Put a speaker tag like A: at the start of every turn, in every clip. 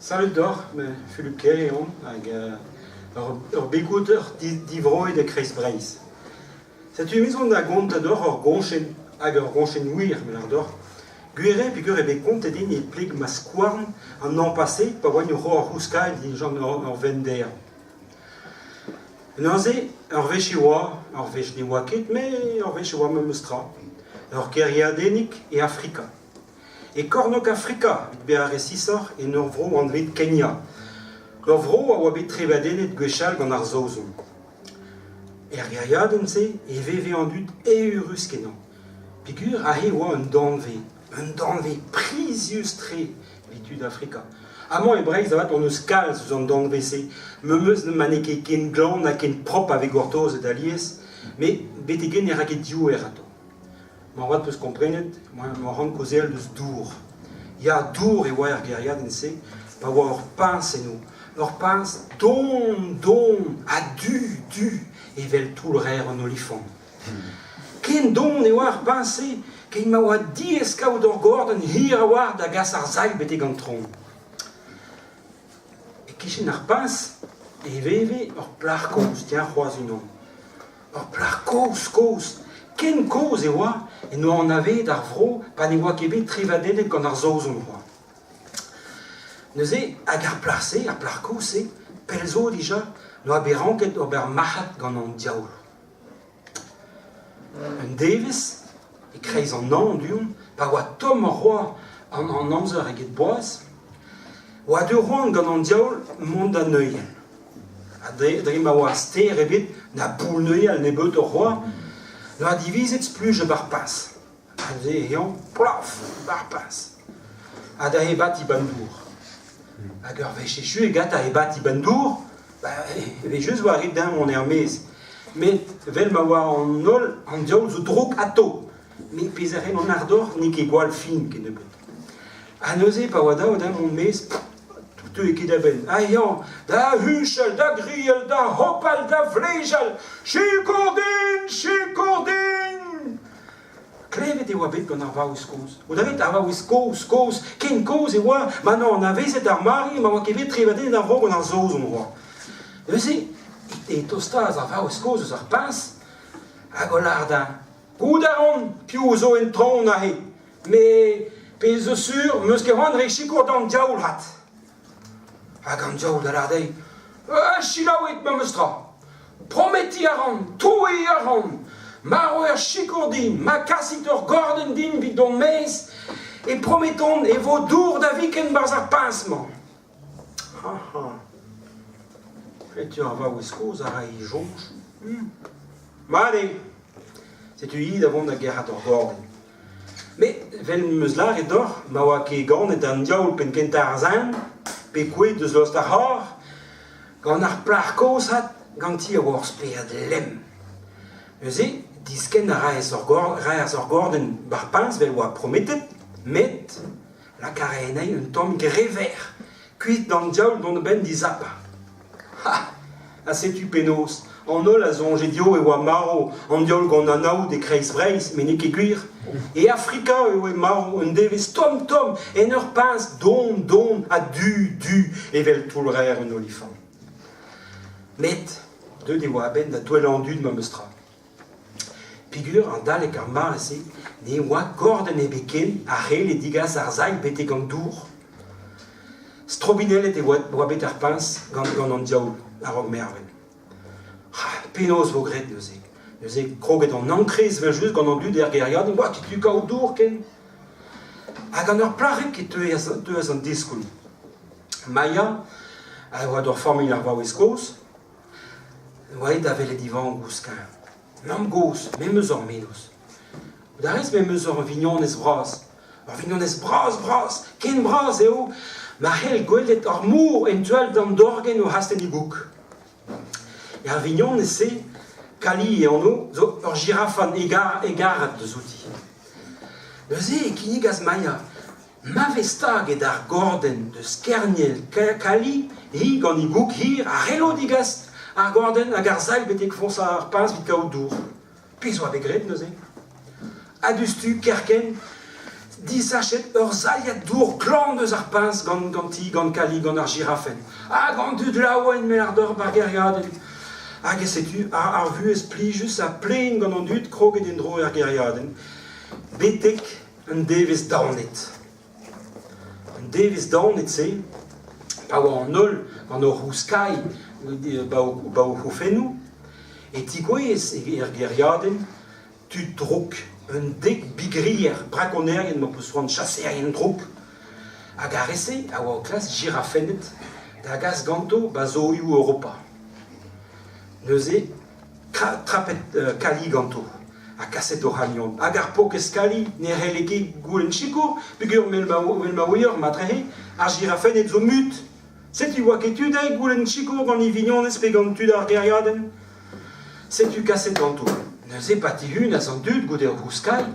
A: Salut d'or, Philippe Kerry, avec ur begouter d'ivroe de Chris Brace. C'est une maison de gonte d'or, ur gonchen, hag ur gonchen ouir, mais l'ar d'or. Guéret, puis guéret, be compte din, et plig ma squarn, un an passé, pas voyez ur ur rouska, dit genre ur vendéa. Naze, ur veche oa, ur veche ne oa ket, mais ur veche oa me mustra. Ur geriadenik et Afrika. Et Cornoc Africa, be a resisor et ur vro an vet Kenya. Ur vro a oa bet trevadenet gwechal gant ar zozon. Geriaden se, e veve an dud e urus kenan. Pigur a he oa un danve prisius tre vitud Afrika. Amant e breiz avat on eus kalz eus an danve se, memeus ne mane ken glan na ken prop avek gortoz et alies, mais bet egen e raget diou erato. Ma vat peus komprenet, ma ran kozel deus dour. Ya dour e oa geriaden se, pa oa ur pince eno. Ur pince don, a du, evel tout rer an olifant. Ken don e oa ur pince se, ken ma oa dieskaout ur gordon hir a oar da gas ar zail bete gant tron. E kichen ar pince, e veve ur plar koz, tiens c'hoaz unan. Ur plar koz, ken koz e oa, e no an ave d'ar vro, pa ne oa kebet trevadenet gant ar zozon oa. Neuze, hag ar plar koz se, pelzo dija, no a beranket ober machat gant an diaoul. Un devezh, e kreiz an an duon, pa oa tom ar roi an amzer eget boaz, oa de roan gant an diaoul mont da neuiel. A dre ma oa ster ebet na boul neuiel ne beut ur roi, no a divizet spluj bar pas. A ze ehan, plaf, bar pas. A da ebat i bandour. Hag ur veche chu e gat a ebat i bandour, e just oa rit d'un mon hermez. Met vel ma oa an ol, an diaoul zo drok ato. Me pezaren an ardor, nik e gwal fin ken ebet. A neuze pa oa da o d'un mon mez, tout e ket aben. A ehan, da huchel, da griel, da hopal, da vlejal, chikordin! Klevet e oa bet gant ar vaouez koz. O davet ar vaouez koz, ken koz e oa, ma non, na vezet ar mari, ma oa kevet trevadenet ar vro gant ar zozon oa. Neuze, e tostaz ar vaouez koz eus ar pince, hag o lar da. Goudaron, piou zo en tron a he. Me, pe zo sur, meus ket c'hoant re chikordan diaoul hat. Hag an diaoul da lar dei. Chilaouet ma meustra. Prometi a ran, toui a ran. Mar oer chikordin, ma kasit ur gorden din vid don mez, e prometon e vo dour da viken barz ar pinceman. Petu ar vaouez koz a ra e jonj. Made, setu id avon da gerrat ur gorden. Me, vel meus lar e dor, ma oa ke ganet an diaoul pen kenta ar zan, pe kouet deus lost ar har, gant ar plar koz hat, ganti a oa ur spead lem. Neuze, disken a raez ur gorden bar pince vel oa prometet, met la karenei un tom grever, kuit d'an diaoul don ben di zapa. Ha setu penos, an ol a zonje dio e oa maro, an diaoul gant an aout e Chris Brace, men nek e gwir. E Afrika e oa maro, un devez tom, en ur pince don, a du, e vel tout rer un olifant. Met, de oa ben da toel an dud ma meustra. Pigur an dalek ar mar ese, ne oa gorden e beken a rel e digas ar zail bete gant dour. Strobinelet e oa bet ar pince gant an diaoul, ar og mervel. Penos vo gret neuze. Neuze kroget an ankrez vel just gant an dud er geriad, oa ket tu kao dour ken. Hag an ur plarek e teuez an diskoul. Maia, a oa d'ur formil ar vaouez koz, oa e da vel e divan gouskan. Nam goz, me meus ur menos. O da rez me meus ur vignonez bras. Ur vignonez bras, ken bras eo, ma c'hell gwelet ar mour en tual d'an dorgen o hasten i gouk. E ar vignonez se, kali e anno, zo ur girafan egarat de zouti. Neuze e kinigaz maia, ma vestag e d'ar gorden de skerniel kali, e gant i gouk hir, a relo digas ar gorden hag ar zail betek fons ar pince vid kaout dour. Pez oa begret neuze. Adustu kerken, disachet ur zaliet dour glan eus ar pinz gant ti, gant kali, gant ar girafen. Gant dud laouen me ar d'or bargeriaden. Et setu, ar vuez plijus a plein gant an dud kroget en dro ar geriaden. Betek un devez daonet. Un devez daonet se, pa oa an ol, gant ur houskai, ba o houfenou, et ti gwez er geriaden, tu drouk un dek bigrier, braconnerien, ma peus oan chasserien drouk, hag a rese, a oa o klas girafenet, da gaz ganto ba zoiou Europa. Neuze, trapet kali ganto, a kaset o hanion. Hag ar pok eskali, ne relege goulen chiko, bugur mel ma ouier, matrehe, ar girafenet zo mut. Setu oa ketu da goulen chiko gant i vignon pe gant tud ar geriaden. Setu kaset ganto. Neuze pati hun a zan dud goude ur houskai,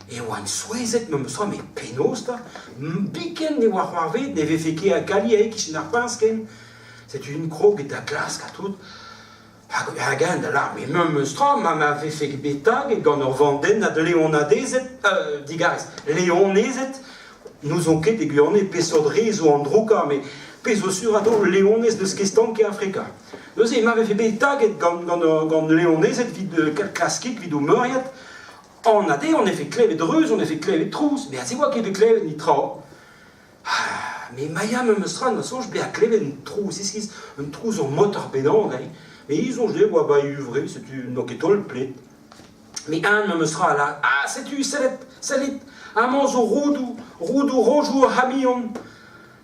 A: e oan souezet me sra me penos da, biken ne oa c'hoarvet, ne vefeke a kali a ekich ar pinsken. Setu un krog et a glask a tout. Hagen da lar, me stra, ma vefek betag, et gant ur vanden a de leonadezet, digarez, leonezet, nous on ket e gurne pesodrez ou an drouka, me peso sur a do leonez deus kestan ke Afrika. Neuze, ma vefe betag et gant leonezet vid klaskik, vid o meuriet, on a on a fait klevet reus, on a fait klevet trous, mais c'est quoi qui fait klevet ni tra. Mais Maya me stra, na sonj be a klevet un trous, iskis, un trous en motor pédant, mais ils ont joué, ouais, bah, vrai, c'est une enquêtole plaît. Mais un me sera là, c'est tu, salit, un manzo roudou, rojou, hamion.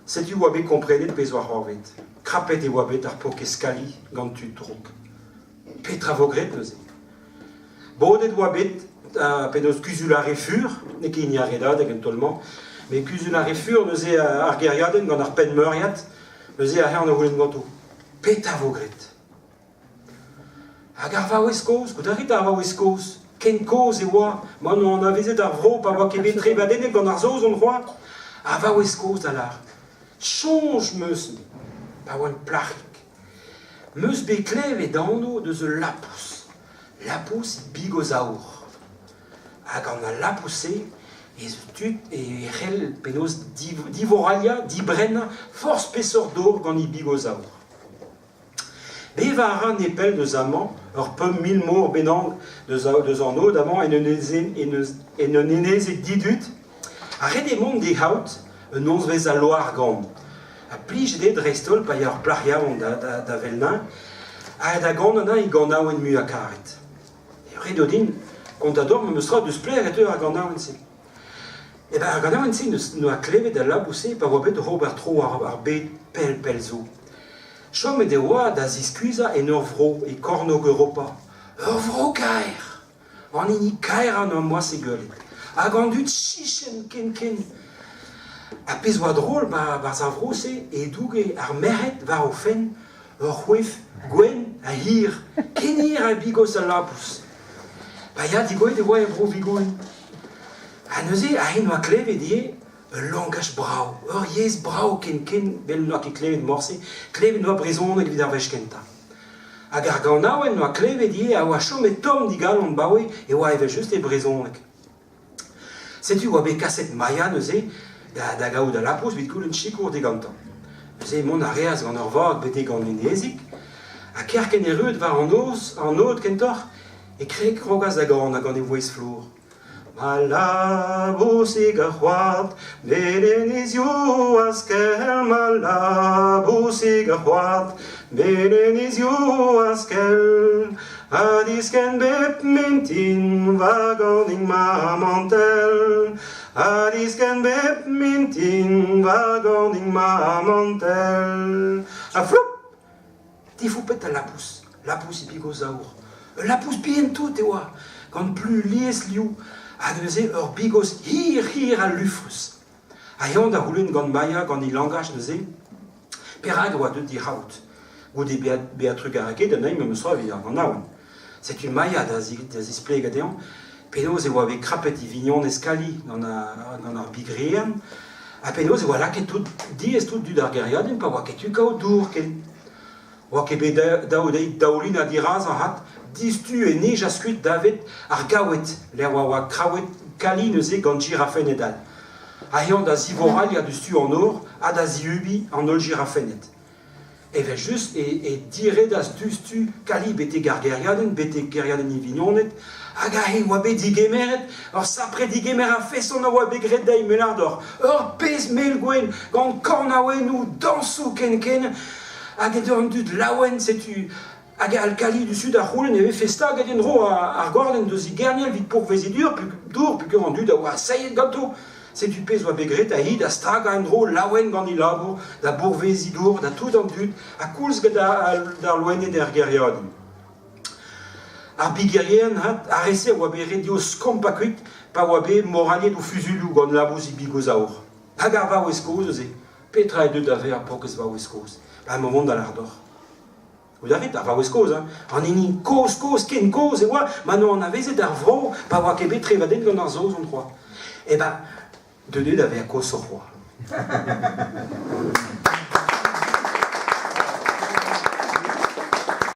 A: C'est tu, wabé, comprenez, pésoir horvet. Crapet et wabé, tarpok escali, gant tu trouk. Petra vogret, neuze. Bodet wabé, penos cusulare fur, ne ki n'y a reda, d'agentolman, mais cusulare fur, neuze ar geriaden, gant ar pen meuriat, neuze a hern a roulen ganto. Petra vogret. Hag ar va oueskoz, goudarit ar va oueskoz, ken koz e oa, man on a vezet ar vro, pa oa kebe trebadenek gant ar zoz on roa, ar va oueskoz da lar. Chanj meus, pa oan plarik. Meus be klev e dano deus e lapous. Lapous bigozaour. Hag an a lapousse, e tut e rel penos divoralia, dibrenna, force pesor d'or gant i bigozaour. Be va a ran epel deus amant, ur peum mil mour benang deus an od amant en un enezet didut, a red e mont de haut, un onz vez a loar gant. A plij de dreistol pa ur plariaon da velnin, a da gant anna i gant aouen mu a karet. E red odin, kontador me stra deus pler et eur a gant aouen se. E ba a gant aouen se nou a klevet a labousse pa oa bet Robert tro ar bet pel zo. Chom e de oa da ziskuza en ur vro e kornog Europa. Ur vro kaer. An ini kaer an ur moa se geulet. Hag an dud chichen ken. A pez oa drôl bar za vro se e douge ar meret var o fen ur c'hwef gwen a hir. Ken hir a bigos a lapous. Ba ya digoet e oa e vro vigoen. A neuze a hen oa klevet ie un langage brau, ur yez brau ken bel noa ket klevet morse, klevet noa brezonek vid ar vech kenta. Hag ar gant aouen noa klevet ie a oa chom e tom digal an baoe e oa evel just e brezonek. Setu oa be kaset Maya neuze, da gaout da lapous vid goulen chikour de gantan. Neuze mon a reaz gant ur vag bete gant enezik, a kerken e reud var an od kentor, e krek rogaz da gant e voez flour. Ma labous e gac'hoat, belenezio askel, ma labous e gac'hoat, belenezio askel. A disken bep mintin, va gant ma mantel. A disken bep mintin, va gant ma mantel. A flop! Ti foupet a lapous e bigozaour. Lapous bien tout e oa, gant plus lies liou, a neuze ur bigos hir a lufrus. A yon da roulen gant Maya gant i langage neuze, perag oa deud di haut. Goude beatrug a raket, an aim me sra vid ar gant aouen. C'est une Maya da zispleg a dean, penaos e oa ve krapet i vignon eskali gant ar bigrean, a penaos e oa laket tout diez tout dud ar geriaden, pa oa ketu kao dour ken. Oa ket be daoulin a diraz an hat, distu e nej a skuit davet ar gaouet, l'er oa krawet kali neuze gant girafen edal. Aion da zivoral ya du en or, a da ziubi en ol girafenet. Et ben juste, et dire das dustu, kali bete gargeriaden, bete geriaden i vignonet, agahe wabe digemeret, or sapre digemer a fait son wabe gredei melardor, or pez melgwen, gant kornawen ou dansou ken, hag on dut lawen, setu, hag alkali du sud a roulen, et festa hag en ro a gorden de zigerniel vit pour vezidur, puis que rendu da wa saillet gâteau. C'est du pez wabe gret a hid a stag a en ro lawen gant i labour, da bourvezidour, da tout en dut, a koulz da loenet er geriadi. Ar bigerien a rese wabe redio skompakuit pa wabe moraliet ou fusulu gant labouz i bigozaour. Hag ar va oueskoz ze, petra e deud a ver pokez va oueskoz. Pa moment da lardor. Ou d'arit ar va oueskoz, an enin koz, ken koz, e oa, ma non an avezet ar vro, pa oa kebe trevadet gant ar zoz an troa. E ba, de deud a ver koz o roi.